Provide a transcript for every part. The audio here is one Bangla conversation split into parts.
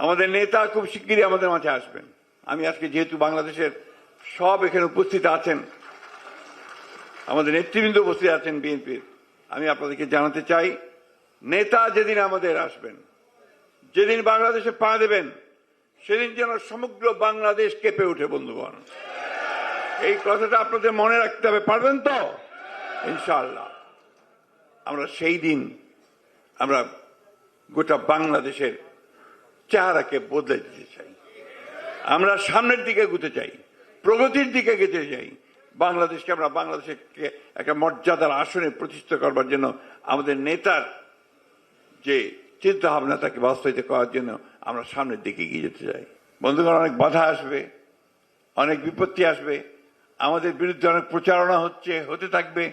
আমাদের নেতা খুব শিগগিরই আমাদের মাঝে আসবেন। আমি আজকে যেহেতু বাংলাদেশের সব এখানে উপস্থিত আছেন, আমাদের নেতৃবৃন্দ উপস্থিত আছেন বিএনপির, আমি আপনাদেরকে জানাতে চাই, নেতা যেদিন আমাদের আসবেন, যেদিন বাংলাদেশে পা দেবেন, সেদিন যেন সমগ্র বাংলাদেশ কেঁপে ওঠে। বন্ধুগণ, এই কথাটা আপনাদের মনে রাখতে হবে, পারবেন তো? ইনশাআল্লাহ আমরা সেই দিন আমরা গোটা বাংলাদেশের চেহারাকে বদলে দিতে চাই। আমরা সামনের দিকে এগোতে চাই, প্রগতির দিকে এগোতে চাই। বাংলাদেশকে আমরা বাংলাদেশকে একটা মর্যাদার আসনে প্রতিষ্ঠা করবার জন্য আমাদের নেতার যে চিন্তা ভাবনা তাকে বাস্তবায়িত করার জন্য আমরা সামনের দিকে এগিয়ে যেতে চাই। বন্ধুগণ, অনেক বাধা আসবে, অনেক বিপত্তি আসবে, আমাদের বিরুদ্ধে অনেক প্রচারণা হতে থাকবে,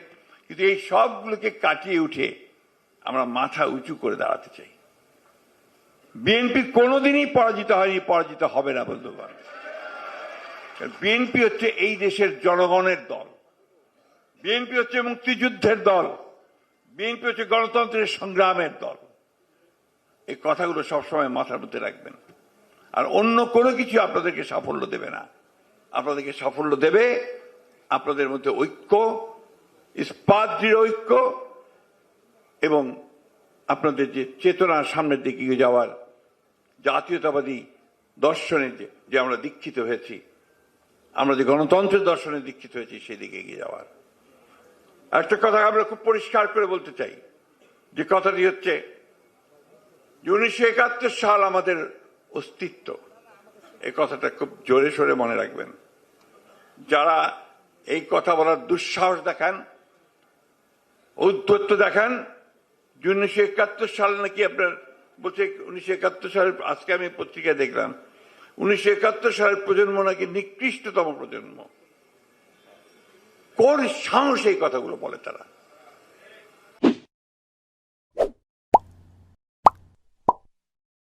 কিন্তু এই সবগুলোকে কাটিয়ে উঠে আমরা মাথা উঁচু করে দাঁড়াতে চাই। বিএনপি কোনোদিনই পরাজিত হয়নি, পরাজিত হবে না। বন্ধুগণ, বিএনপি হচ্ছে এই দেশের জনগণের দল, বিএনপি হচ্ছে মুক্তিযুদ্ধের দল, বিএনপি হচ্ছে গণতন্ত্রের সংগ্রামের দল। এই কথাগুলো সবসময় মাথার মধ্যে রাখবেন। আর অন্য কোনো কিছু আপনাদেরকে সাফল্য দেবে না। আপনাদেরকে সাফল্য দেবে আপনাদের মধ্যে ঐক্য, ইস্পাত দৃঢ় ঐক্য, এবং আপনাদের যে চেতনার সামনের দিকে এগিয়ে যাওয়ার জাতীয়তাবাদী দর্শনে যে আমরা দীক্ষিত হয়েছি, আমরা যে গণতন্ত্রের দর্শনে দীক্ষিত হয়েছি, সেদিকে এগিয়ে যাওয়ার। একটা কথা আমরা খুব পরিষ্কার করে বলতে চাই, যে কথাটি হচ্ছে 1971 সাল আমাদের অস্তিত্ব। এই কথাটা খুব জোরে সোরে মনে রাখবেন। যারা এই কথা বলার দুঃসাহস দেখান, ঔদ্ধত্য দেখান, 1971 সাল নাকি আপনার বলছে, 1971 সালের, আজকে আমি পত্রিকায় দেখলাম 1971 সালের প্রজন্ম নাকি নিকৃষ্টতম প্রজন্ম। কোন সাহস এই কথাগুলো বলে তারা?